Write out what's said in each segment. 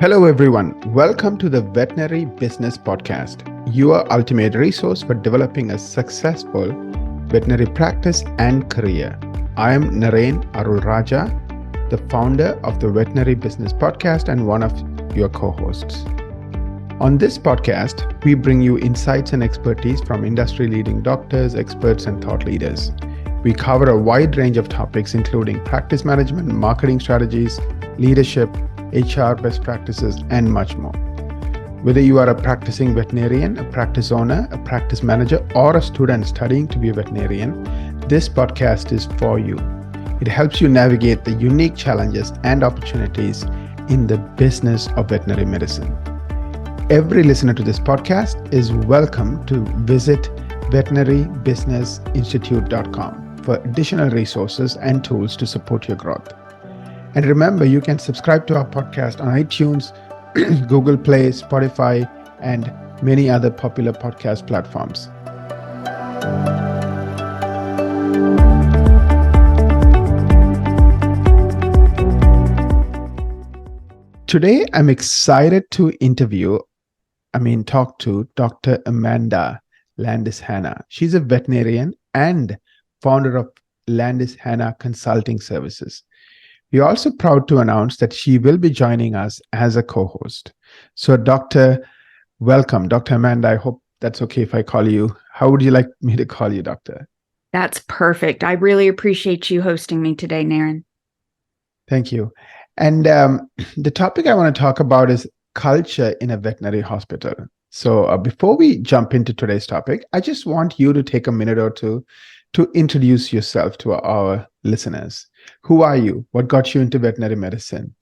Hello, everyone. Welcome to the Veterinary Business Podcast, your ultimate resource for developing a successful veterinary practice and career. I am Narain Arul Raja, the founder of the Veterinary Business Podcast and one of your co-hosts. On this podcast, we bring you insights and expertise from industry-leading doctors, experts, and thought leaders. We cover a wide range of topics, including practice management, marketing strategies, leadership, HR best practices, and much more. Whether you are a practicing veterinarian, a practice owner, a practice manager, or a student studying to be a veterinarian, this podcast is for you. It helps you navigate the unique challenges and opportunities in the business of veterinary medicine. Every listener to this podcast is welcome to visit veterinarybusinessinstitute.com for additional resources and tools to support your growth. And remember, you can subscribe to our podcast on iTunes, Google Play, Spotify, and many other popular podcast platforms. Today, I'm excited to talk to Dr. Amanda Landis-Hanna. She's a veterinarian and founder of Landis-Hanna Consulting Services. We are also proud to announce that she will be joining us as a co-host. So, welcome, Dr. Amanda. I hope that's okay if I call you. How would you like me to call you, Doctor? That's perfect. I really appreciate you hosting me today, Naren. Thank you. And the topic I want to talk about is culture in a veterinary hospital. So before we jump into today's topic, I just want you to take a minute or two to introduce yourself to our listeners. Who are you? What got you into veterinary medicine?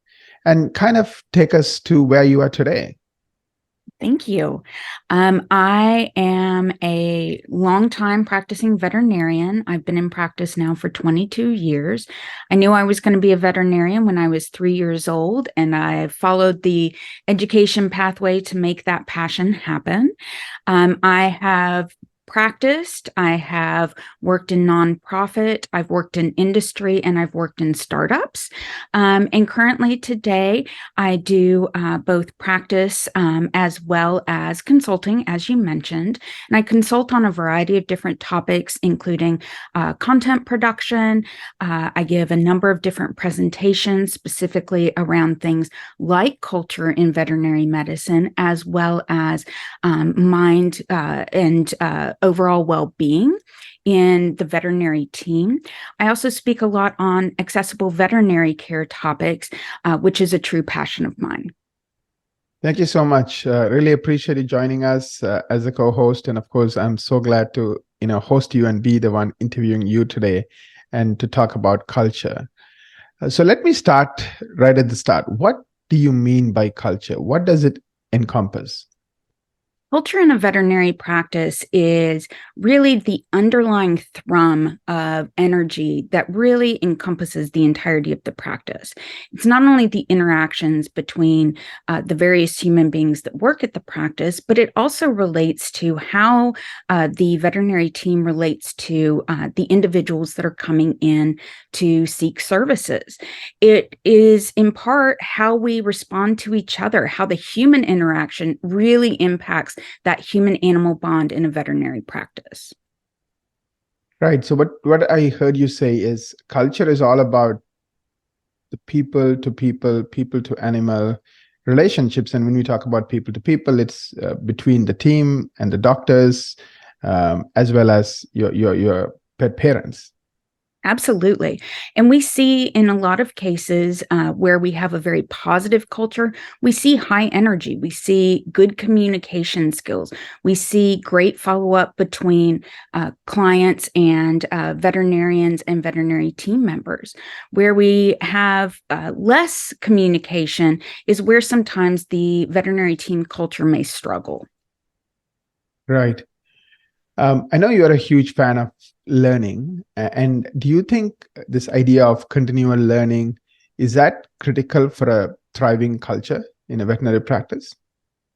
And kind of take us to where you are today. Thank you. I am a longtime practicing veterinarian. I've been in practice now for 22 years. I knew I was going to be a veterinarian when I was 3 years old, and I followed the education pathway to make that passion happen. I have practiced, I have worked in nonprofit, I've worked in industry, and I've worked in startups. And currently today, I do both practice as well as consulting, as you mentioned. And I consult on a variety of different topics, including content production. I give a number of different presentations specifically around things like culture in veterinary medicine, as well as mind and overall well-being in the veterinary team. I also speak a lot on accessible veterinary care topics, which is a true passion of mine. Thank you so much. Really appreciate you joining us as a co-host. And of course, I'm so glad to host you and be the one interviewing you today and to talk about culture. So let me start right at the start. What do you mean by culture? What does it encompass? Culture in a veterinary practice is really the underlying thrum of energy that really encompasses the entirety of the practice. It's not only the interactions between the various human beings that work at the practice, but it also relates to how the veterinary team relates to the individuals that are coming in to seek services. It is in part how we respond to each other, how the human interaction really impacts that human-animal bond in a veterinary practice. Right. So what I heard you say is culture is all about the people to animal relationships. And when we talk about people to people, it's between the team and the doctors, as well as your pet parents. Absolutely. And we see in a lot of cases where we have a very positive culture, we see high energy, we see good communication skills, we see great follow-up between clients and veterinarians and veterinary team members. Where we have less communication is where sometimes the veterinary team culture may struggle. Right. I know you are a huge fan of learning, and do you think this idea of continual learning is that critical for a thriving culture in a veterinary practice?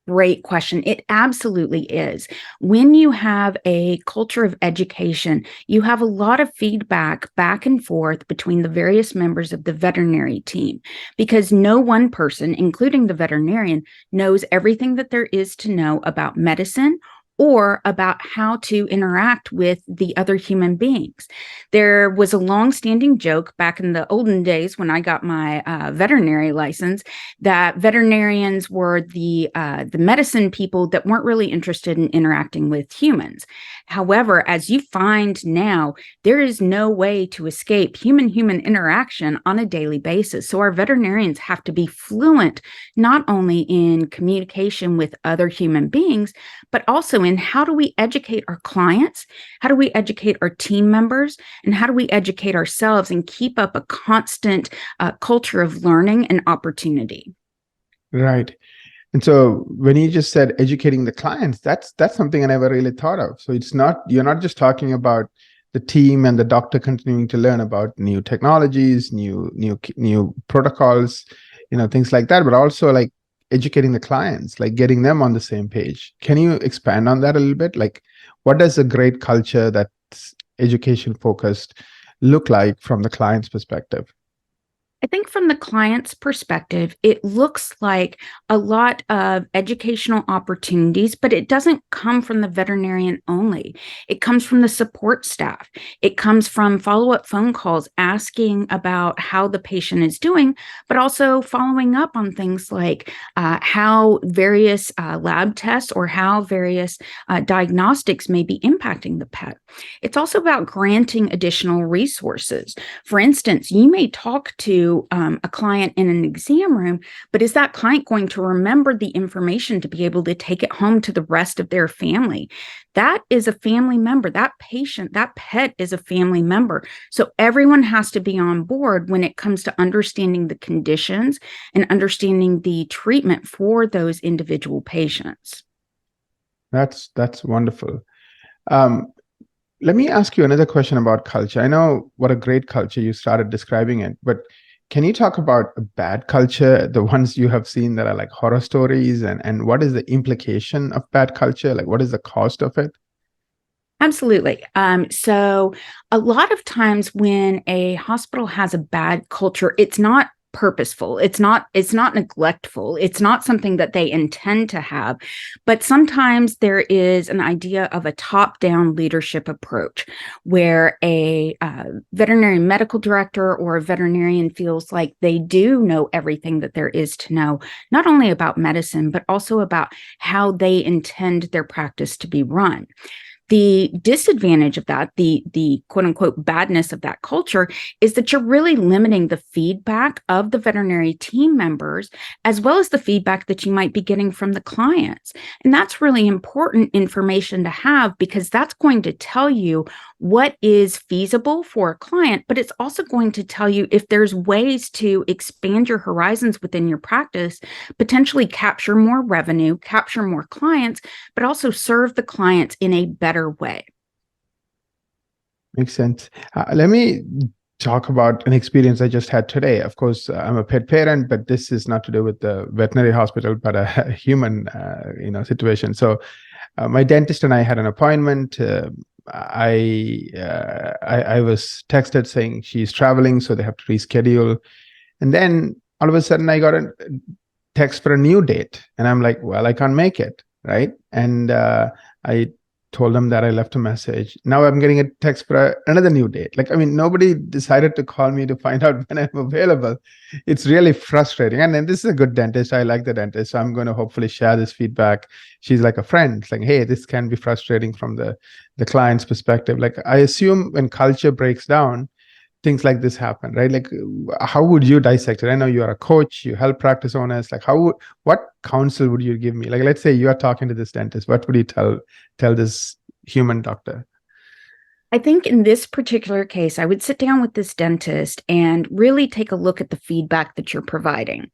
Great question. It absolutely is. When you have a culture of education, you have a lot of feedback back and forth between the various members of the veterinary team, because no one person, including the veterinarian, knows everything that there is to know about medicine or about how to interact with the other human beings. There was a long-standing joke back in the olden days when I got my veterinary license that veterinarians were the medicine people that weren't really interested in interacting with humans. However, as you find now, there is no way to escape human-human interaction on a daily basis. So our veterinarians have to be fluent not only in communication with other human beings, but also in how do we educate our clients, how do we educate our team members, and how do we educate ourselves and keep up a constant culture of learning and opportunity. Right. And so when you just said educating the clients, that's something I never really thought of. So you're not just talking about the team and the doctor continuing to learn about new technologies, new protocols, things like that, but also like educating the clients, like getting them on the same page. Can you expand on that a little bit? Like, what does a great culture that's education focused look like from the client's perspective? I think from the client's perspective, it looks like a lot of educational opportunities, but it doesn't come from the veterinarian only. It comes from the support staff. It comes from follow-up phone calls asking about how the patient is doing, but also following up on things like how various lab tests or how various diagnostics may be impacting the pet. It's also about granting additional resources. For instance, you may talk to a client in an exam room, but is that client going to remember the information to be able to take it home to the rest of their family? That is a family member. That patient, that pet is a family member. So everyone has to be on board when it comes to understanding the conditions and understanding the treatment for those individual patients. That's wonderful. Let me ask you another question about culture. I know what a great culture you started describing it, but can you talk about a bad culture, the ones you have seen that are like horror stories, and what is the implication of bad culture? Like, what is the cost of it? Absolutely. So a lot of times when a hospital has a bad culture, it's not purposeful. It's not neglectful. It's not something that they intend to have. But sometimes there is an idea of a top-down leadership approach where a veterinary medical director or a veterinarian feels like they do know everything that there is to know, not only about medicine, but also about how they intend their practice to be run. The disadvantage of that, the quote unquote badness of that culture, is that you're really limiting the feedback of the veterinary team members, as well as the feedback that you might be getting from the clients. And that's really important information to have, because that's going to tell you what is feasible for a client, but it's also going to tell you if there's ways to expand your horizons within your practice, potentially capture more revenue, capture more clients, but also serve the clients in a better way. Makes sense. Let me talk about an experience I just had today. Of course, I'm a pet parent, but this is not to do with the veterinary hospital, but a human, situation. So, my dentist and I had an appointment. I was texted saying she's traveling, so they have to reschedule. And then all of a sudden, I got a text for a new date, and I'm like, "Well, I can't make it, right?" And I told them that I left a message. Now I'm getting a text for another new date. Like, I mean, nobody decided to call me to find out when I'm available. It's really frustrating. And then this is a good dentist. I like the dentist. So I'm going to hopefully share this feedback. She's like a friend. It's like, hey, this can be frustrating from the client's perspective. Like, I assume when culture breaks down, things like this happen, right? Like, how would you dissect it? I know you are a coach, you help practice owners. Like, what counsel would you give me? Like, let's say you are talking to this dentist. What would you tell this human doctor? I think in this particular case, I would sit down with this dentist and really take a look at the feedback that you're providing.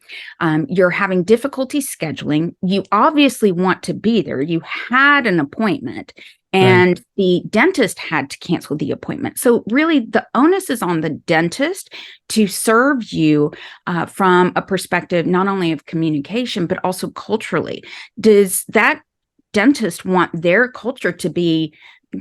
You're having difficulty scheduling. You obviously want to be there. You had an appointment. Right. and the dentist had to cancel the appointment. So really the onus is on the dentist to serve you from a perspective not only of communication, but also culturally. Does that dentist want their culture to be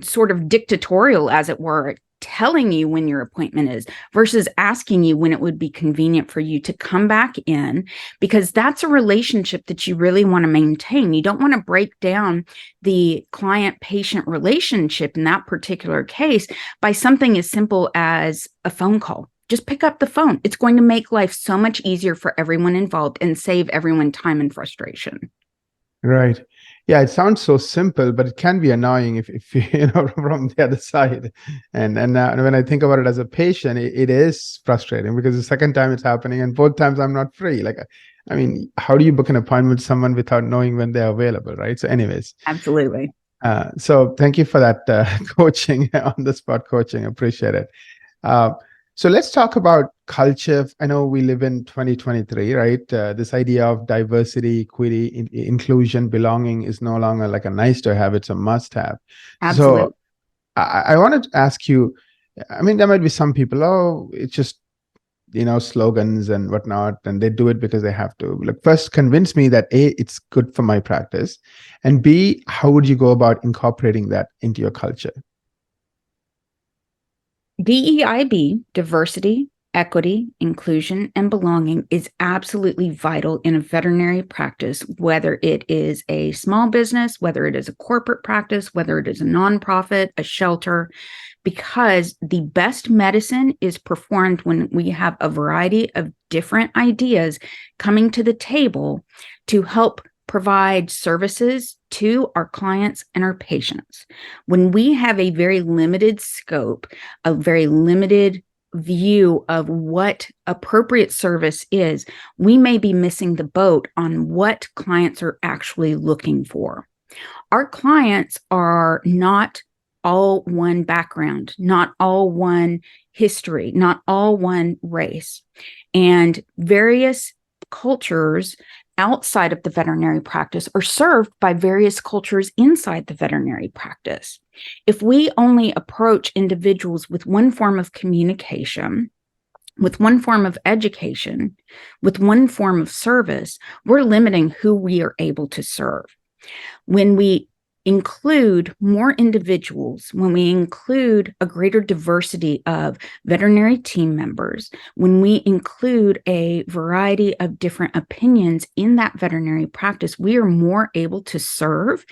sort of dictatorial, as it were, telling you when your appointment is versus asking you when it would be convenient for you to come back in? Because that's a relationship that you really want to maintain. You don't want to break down the client-patient relationship in that particular case by something as simple as a phone call. Just pick up the phone. It's going to make life so much easier for everyone involved and save everyone time and frustration. Right. Yeah, it sounds so simple, but it can be annoying if you know from the other side. And when I think about it as a patient, it is frustrating because the second time it's happening, and both times I'm not free. Like, I mean, how do you book an appointment with someone without knowing when they're available, right? So, anyways, Absolutely. so thank you for that coaching on the spot coaching. Appreciate it. Uh, so let's talk about culture. I know we live in 2023, right? This idea of diversity, equity, inclusion, belonging is no longer like a nice to have, it's a must have. Absolutely. So I wanted to ask you, I mean, there might be some people, oh, it's just, slogans and whatnot, and they do it because they have to. Like, first, convince me that A, it's good for my practice, and B, how would you go about incorporating that into your culture? DEIB, diversity, equity, inclusion, and belonging, is absolutely vital in a veterinary practice, whether it is a small business, whether it is a corporate practice, whether it is a nonprofit, a shelter, because the best medicine is performed when we have a variety of different ideas coming to the table to help provide services to our clients and our patients. When we have a very limited scope, a very limited view of what appropriate service is, we may be missing the boat on what clients are actually looking for. Our clients are not all one background, not all one history, not all one race, and various cultures outside of the veterinary practice are served by various cultures inside the veterinary practice. If we only approach individuals with one form of communication, with one form of education, with one form of service, we're limiting who we are able to serve. When we include more individuals, when we include a greater diversity of veterinary team members, when we include a variety of different opinions in that veterinary practice, we are more able to serve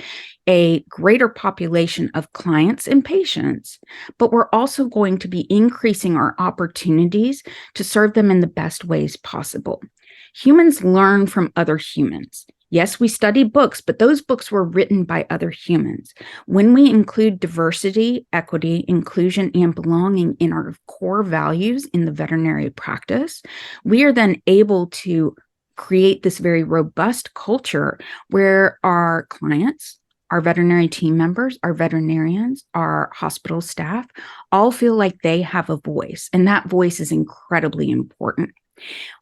a greater population of clients and patients, but we're also going to be increasing our opportunities to serve them in the best ways possible. Humans learn from other humans. Yes, we study books, but those books were written by other humans. When we include diversity, equity, inclusion, and belonging in our core values in the veterinary practice, we are then able to create this very robust culture where our clients, our veterinary team members, our veterinarians, our hospital staff all feel like they have a voice, and that voice is incredibly important.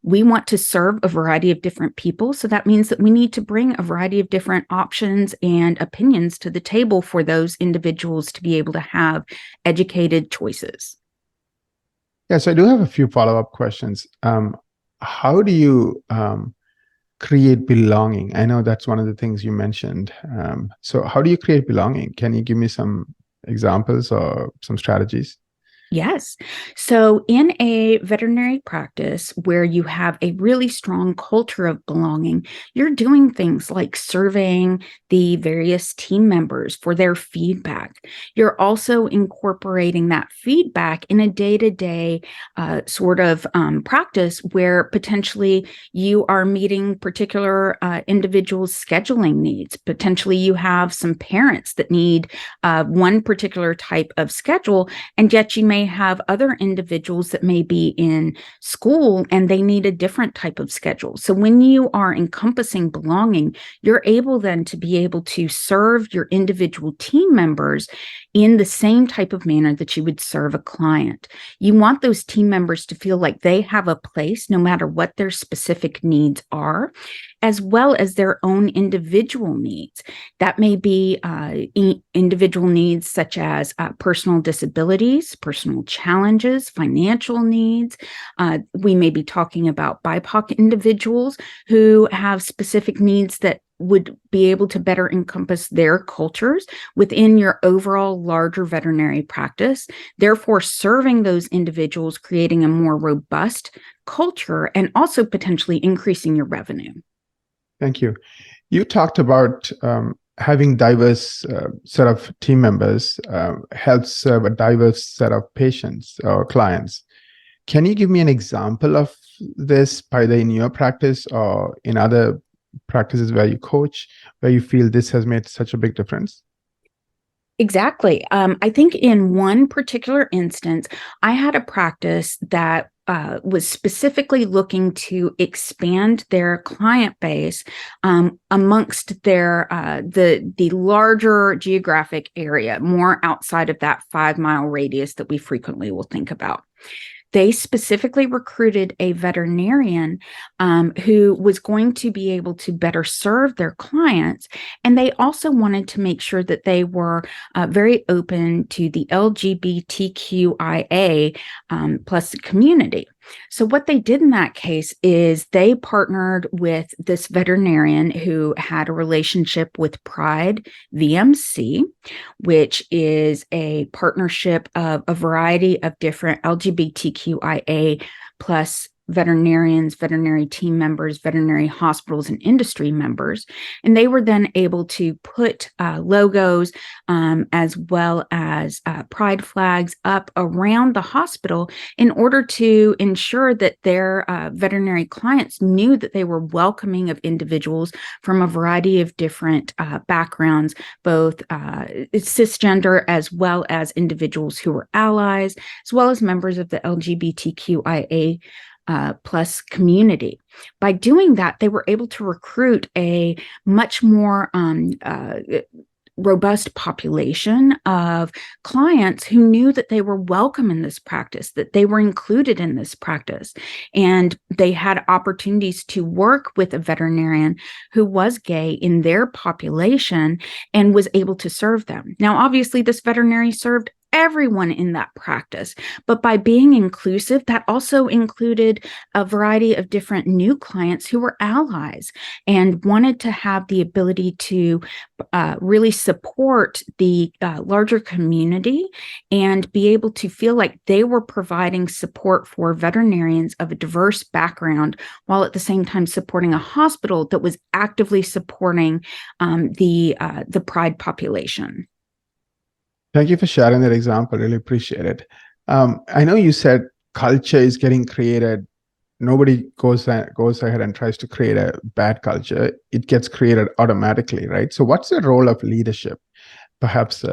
We want to serve a variety of different people. So that means that we need to bring a variety of different options and opinions to the table for those individuals to be able to have educated choices. Yeah, so I do have a few follow-up questions. How do you create belonging? I know that's one of the things you mentioned. So how do you create belonging? Can you give me some examples or some strategies? Yes. So in a veterinary practice where you have a really strong culture of belonging, you're doing things like surveying the various team members for their feedback. You're also incorporating that feedback in a day-to-day sort of practice where potentially you are meeting particular individuals' scheduling needs. Potentially you have some parents that need one particular type of schedule, and yet you may have other individuals that may be in school and they need a different type of schedule. So when you are encompassing belonging, you're able then to be able to serve your individual team members in the same type of manner that you would serve a client. You want those team members to feel like they have a place no matter what their specific needs are, as well as their own individual needs. That may be individual needs such as personal disabilities, personal challenges, financial needs. We may be talking about BIPOC individuals who have specific needs that would be able to better encompass their cultures within your overall larger veterinary practice, therefore serving those individuals, creating a more robust culture, and also potentially increasing your revenue. Thank you. You talked about having diverse set of team members helps serve a diverse set of patients or clients. Can you give me an example of this, either in your practice or in other practices where you coach, where you feel this has made such a big difference? Exactly. I think in one particular instance, I had a practice that was specifically looking to expand their client base amongst their the larger geographic area, more outside of that 5-mile radius that we frequently will think about. They specifically recruited a veterinarian who was going to be able to better serve their clients. And they also wanted to make sure that they were very open to the LGBTQIA plus community. So what they did in that case is they partnered with this veterinarian who had a relationship with Pride VMC, which is a partnership of a variety of different LGBTQIA plus veterinarians, veterinary team members, veterinary hospitals, and industry members. And they were then able to put logos as well as pride flags up around the hospital in order to ensure that their veterinary clients knew that they were welcoming of individuals from a variety of different backgrounds, both cisgender as well as individuals who were allies, as well as members of the LGBTQIA plus community. By doing that, they were able to recruit a much more robust population of clients who knew that they were welcome in this practice, that they were included in this practice. And they had opportunities to work with a veterinarian who was gay in their population and was able to serve them. Now, obviously, this veterinary served everyone in that practice, but by being inclusive, that also included a variety of different new clients who were allies and wanted to have the ability to really support the larger community and be able to feel like they were providing support for veterinarians of a diverse background, while at the same time supporting a hospital that was actively supporting the pride population. Thank you for sharing that example. Really appreciate it. I know you said culture is getting created. Nobody goes ahead and tries to create a bad culture. It gets created automatically, right? So what's the role of leadership? Perhaps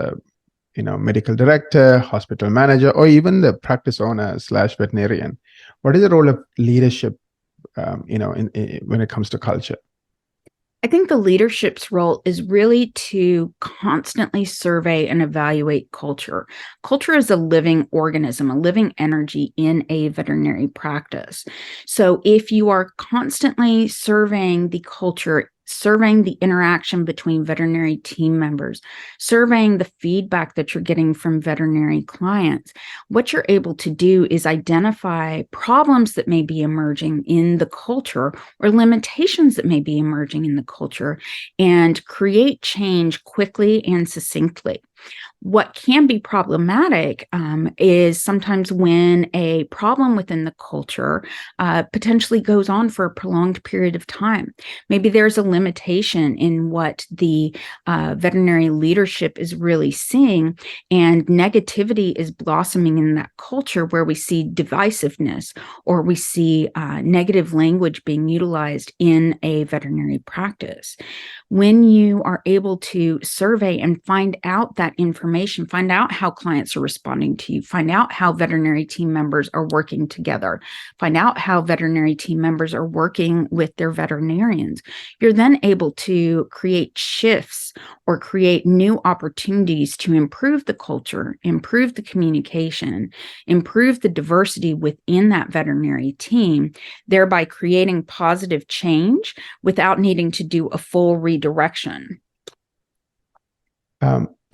medical director, hospital manager, or even the practice owner / veterinarian. What is the role of leadership when it comes to culture? I think the leadership's role is really to constantly survey and evaluate culture. Culture is a living organism, a living energy in a veterinary practice. So if you are constantly surveying the culture, surveying the interaction between veterinary team members, surveying the feedback that you're getting from veterinary clients, what you're able to do is identify problems that may be emerging in the culture or limitations that may be emerging in the culture and create change quickly and succinctly. What can be problematic is sometimes when a problem within the culture potentially goes on for a prolonged period of time. Maybe there's a limitation in what the veterinary leadership is really seeing, and negativity is blossoming in that culture where we see divisiveness or we see negative language being utilized in a veterinary practice. When you are able to survey and find out that information information, find out how clients are responding to you, find out how veterinary team members are working together, find out how veterinary team members are working with their veterinarians. You're then able to create shifts or create new opportunities to improve the culture, improve the communication, improve the diversity within that veterinary team, thereby creating positive change without needing to do a full redirection.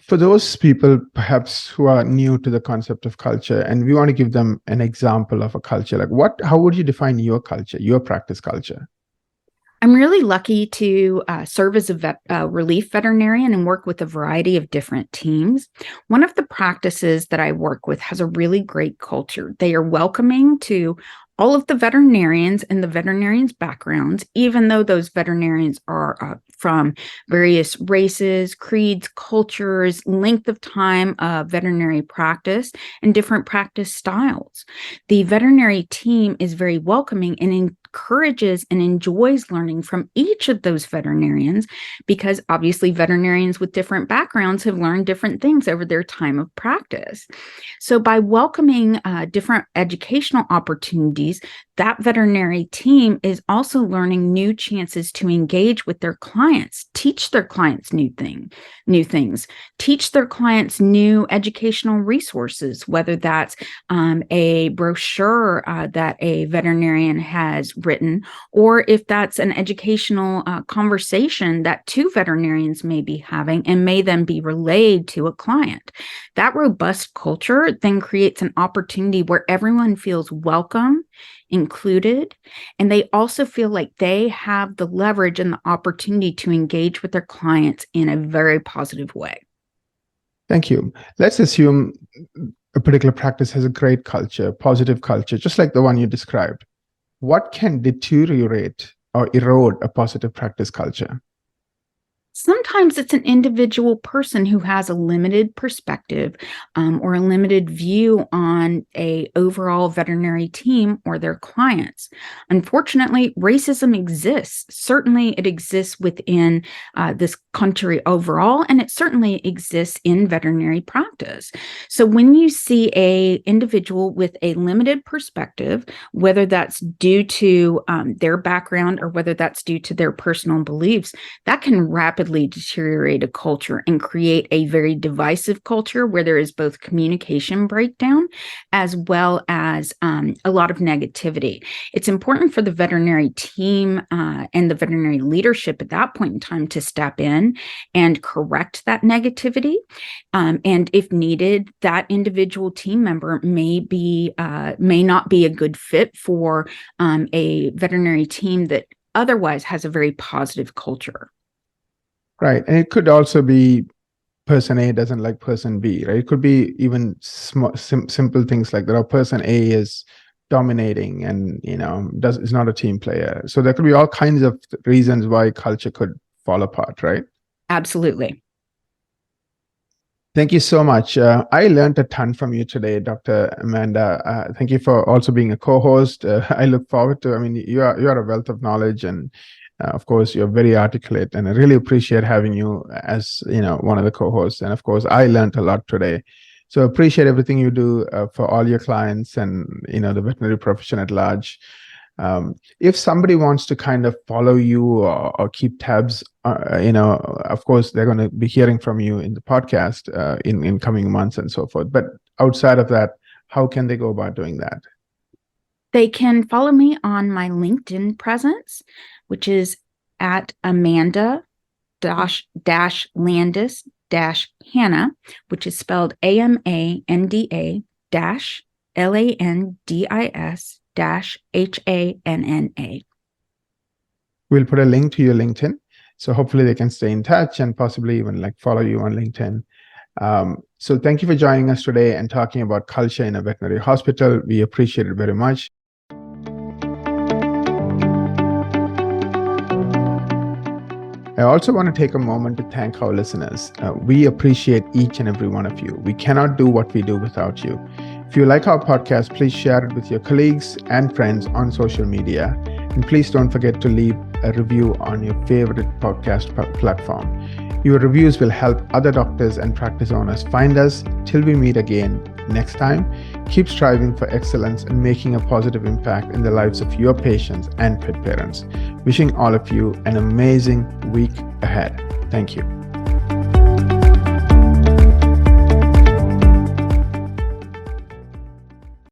For those people perhaps who are new to the concept of culture, and we want to give them an example of a culture, like how would you define your culture, your practice culture? I'm really lucky to serve as a relief veterinarian and work with a variety of different teams. One of the practices that I work with has a really great culture. They are welcoming to all of the veterinarians and the veterinarians' backgrounds, even though those veterinarians are from various races, creeds, cultures, length of time of veterinary practice, and different practice styles. The veterinary team is very welcoming and encourages and enjoys learning from each of those veterinarians, because obviously veterinarians with different backgrounds have learned different things over their time of practice. So by welcoming different educational opportunities, that veterinary team is also learning new chances to engage with their clients, teach their clients new things, teach their clients new educational resources, whether that's a brochure that a veterinarian has written, or if that's an educational conversation that two veterinarians may be having and may then be relayed to a client. That robust culture then creates an opportunity where everyone feels welcome, included, and they also feel like they have the leverage and the opportunity to engage with their clients in a very positive way. Thank you. Let's assume a particular practice has a great culture, positive culture, just like the one you described. What can deteriorate or erode a positive practice culture? Sometimes it's an individual person who has a limited perspective or a limited view on an overall veterinary team or their clients. Unfortunately, racism exists. Certainly, it exists within this country overall, and it certainly exists in veterinary practice. So when you see an individual with a limited perspective, whether that's due to their background or whether that's due to their personal beliefs, that can rapidly deteriorate a culture and create a very divisive culture where there is both communication breakdown as well as a lot of negativity. It's important for the veterinary team and the veterinary leadership at that point in time to step in and correct that negativity. And if needed, that individual team member may not be a good fit for a veterinary team that otherwise has a very positive culture. Right. And it could also be person A doesn't like person B, right? It could be even simple things like that. Person A is dominating and, is not a team player. So there could be all kinds of reasons why culture could fall apart, right? Absolutely. Thank you so much. I learned a ton from you today, Dr. Amanda. Thank you for also being a co-host. I look forward to, you are a wealth of knowledge, and of course, you're very articulate, and I really appreciate having you as, one of the co-hosts. And of course, I learned a lot today. So appreciate everything you do for all your clients and, the veterinary profession at large. If somebody wants to kind of follow you or keep tabs, of course, they're going to be hearing from you in the podcast in coming months and so forth. But outside of that, how can they go about doing that? They can follow me on my LinkedIn presence, which is at Amanda-Landis-Hanna, which is spelled AMANDA-LANDIS-HANNA. We'll put a link to your LinkedIn, so hopefully they can stay in touch and possibly even follow you on LinkedIn. So thank you for joining us today and talking about culture in a veterinary hospital. We appreciate it very much. I also want to take a moment to thank our listeners. We appreciate each and every one of you. We cannot do what we do without you. If you like our podcast, please share it with your colleagues and friends on social media. And please don't forget to leave a review on your favorite podcast platform. Your reviews will help other doctors and practice owners find us. Till we meet again next time, keep striving for excellence and making a positive impact in the lives of your patients and pet parents. Wishing all of you an amazing week ahead. Thank you.